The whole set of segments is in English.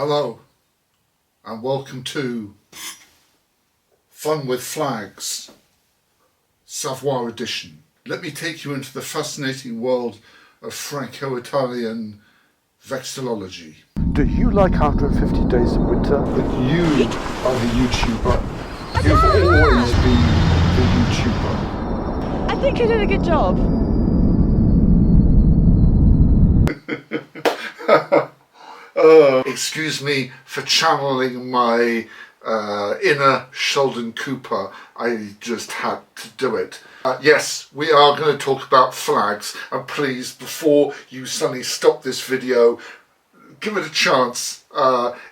Hello and welcome to Fun with Flags, Savoir edition. Let me take you into the fascinating world of Franco-Italian vexillology. Do you like 150 days of winter? But you are the YouTuber. You've always been the YouTuber. I think I did a good job. Excuse me for channeling my inner Sheldon Cooper. I just had to do it. Yes, we are going to talk about flags, and please, before you suddenly stop this video, give it a chance.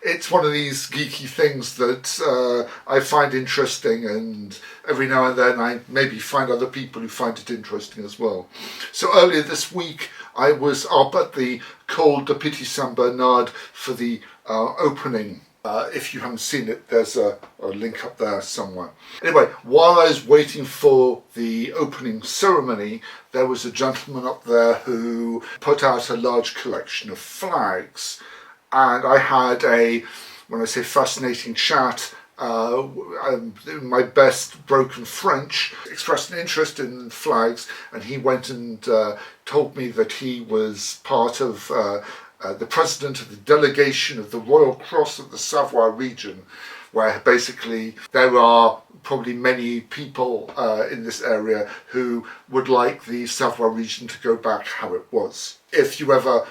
It's one of these geeky things that I find interesting, and every now and then I maybe find other people who find it interesting as well. So earlier this week I was up at the Col de Pitti Saint Bernard for the opening. If you haven't seen it, there's a link up there somewhere. Anyway, while I was waiting for the opening ceremony, there was a gentleman up there who put out a large collection of flags. And I had when I say fascinating chat, in my best broken French, expressed an interest in flags, and he went and told me that he was part of the president of the delegation of the Royal Cross of the Savoie region, where basically there are probably many people in this area who would like the Savoie region to go back how it was. If you ever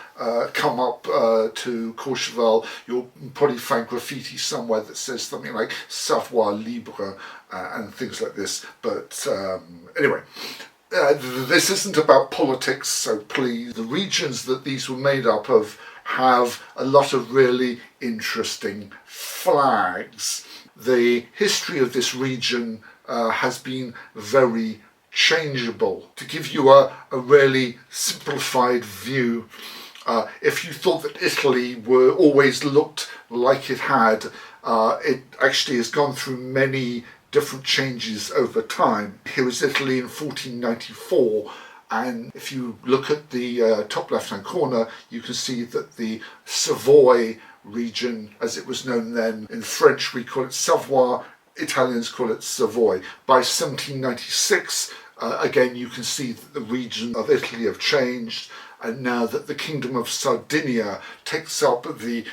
come up to Courchevel, you'll probably find graffiti somewhere that says something like Savoie Libre and things like this. But anyway, this isn't about politics, so please. The regions that these were made up of have a lot of really interesting flags. The history of this region has been very changeable. To give you a really simplified view, if you thought that Italy always looked like it had, it actually has gone through many different changes over time. Here is Italy in 1494, and if you look at the top left hand corner, you can see that the Savoy region, as it was known then, in French we call it Savoie, Italians call it Savoy. By 1796, again you can see that the region of Italy have changed, and now that the Kingdom of Sardinia takes up the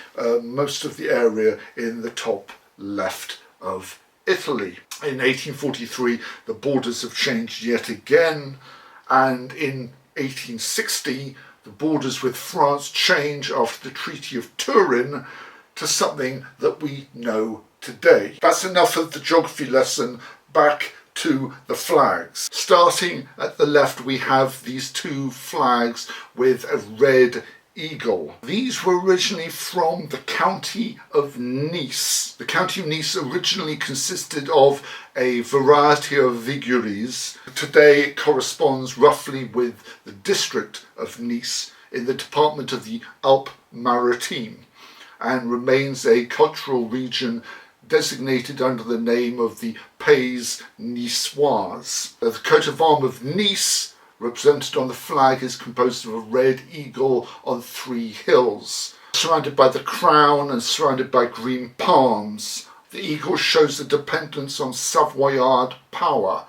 most of the area in the top left of Italy. In 1843 the borders have changed yet again, and in 1860 the borders with France change after the Treaty of Turin to something that we know today. That's enough of the geography lesson. Back to the flags. Starting at the left, we have these two flags with a red eagle. These were originally from the county of Nice. The county of Nice originally consisted of a variety of vigueries. Today it corresponds roughly with the district of Nice in the department of the Alpes-Maritimes, and remains a cultural region designated under the name of the Pays Niçois. The coat of arms of Nice, represented on the flag, is composed of a red eagle on three hills, surrounded by the crown and surrounded by green palms. The eagle shows the dependence on Savoyard power.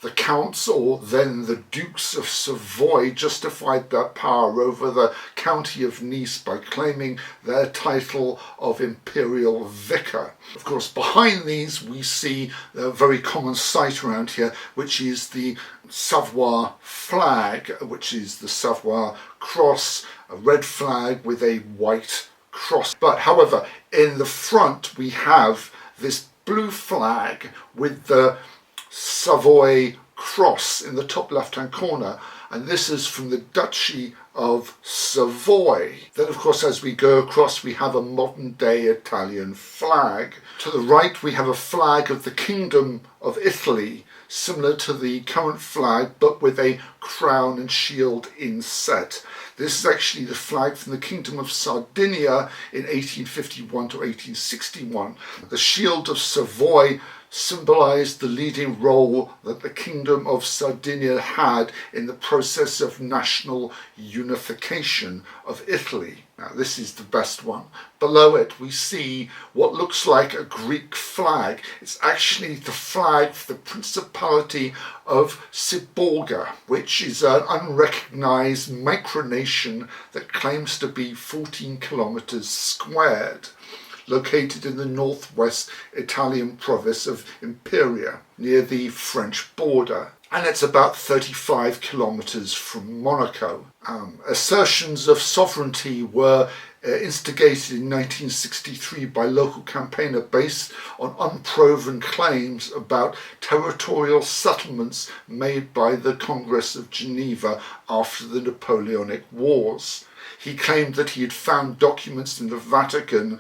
The counts, or then the dukes of Savoy, justified their power over the county of Nice by claiming their title of imperial vicar. Of course, behind these we see a very common sight around here, which is the Savoie flag, which is the Savoie cross, a red flag with a white cross. But however, in the front we have this blue flag with the Savoy cross in the top left hand corner, and this is from the Duchy of Savoy. Then of course as we go across we have a modern day Italian flag. To the right we have a flag of the Kingdom of Italy, similar to the current flag but with a crown and shield inset. This is actually the flag from the Kingdom of Sardinia in 1851 to 1861. The shield of Savoy symbolised the leading role that the Kingdom of Sardinia had in the process of national unification of Italy. Now this is the best one. Below it we see what looks like a Greek flag. It's actually the flag for the Principality of Siborga, which is an unrecognised micronation that claims to be 14 kilometres squared, located in the northwest Italian province of Imperia, near the French border. And it's about 35 kilometres from Monaco. Assertions of sovereignty were instigated in 1963 by local campaigner based on unproven claims about territorial settlements made by the Congress of Geneva after the Napoleonic Wars. He claimed that he had found documents in the Vatican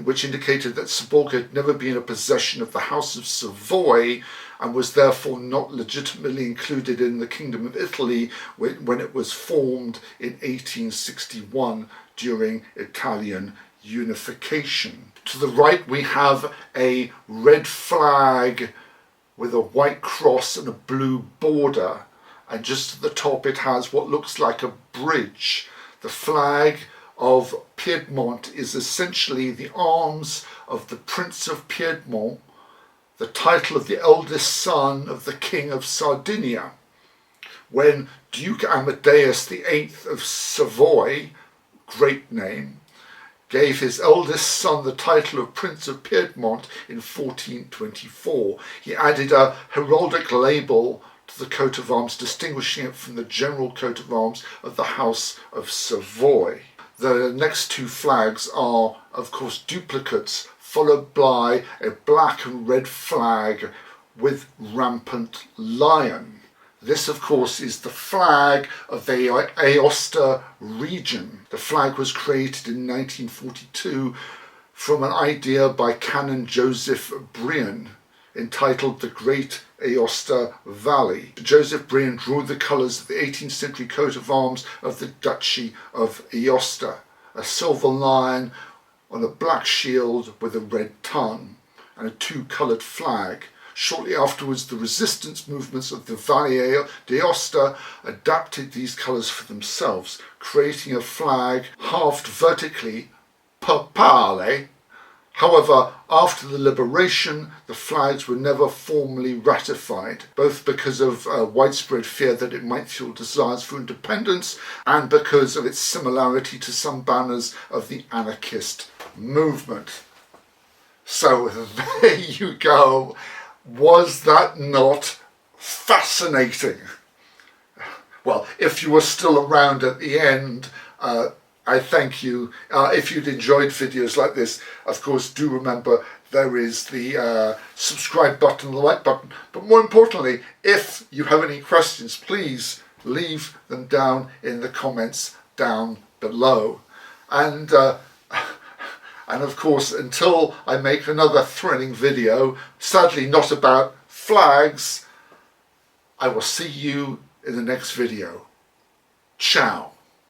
which indicated that Siborga had never been a possession of the House of Savoy and was therefore not legitimately included in the Kingdom of Italy when it was formed in 1861 during Italian unification. To the right we have a red flag with a white cross and a blue border, and just at the top it has what looks like a bridge. The flag of Piedmont is essentially the arms of the Prince of Piedmont, the title of the eldest son of the King of Sardinia. When Duke Amadeus VIII of Savoy, great name, gave his eldest son the title of Prince of Piedmont in 1424, he added a heraldic label to the coat of arms, distinguishing it from the general coat of arms of the House of Savoy. The next two flags are, of course, duplicates, followed by a black and red flag with rampant lion. This, of course, is the flag of the Aosta region. The flag was created in 1942 from an idea by Canon Joseph Brian, entitled The Great Aosta Valley. Joseph Brian drew the colours of the 18th century coat of arms of the Duchy of Aosta, a silver lion on a black shield with a red tongue, and a two-coloured flag. Shortly afterwards, the resistance movements of the Valle d'Aosta adapted these colours for themselves, creating a flag halved vertically, papale. However, after the liberation, the flags were never formally ratified, both because of widespread fear that it might fuel desires for independence and because of its similarity to some banners of the anarchist movement. So there you go. Was that not fascinating? Well, if you were still around at the end, I thank you. If you'd enjoyed videos like this, of course, do remember there is the subscribe button, the like button. But more importantly, if you have any questions, please leave them down in the comments down below. And of course, until I make another thrilling video, sadly not about flags, I will see you in the next video. Ciao.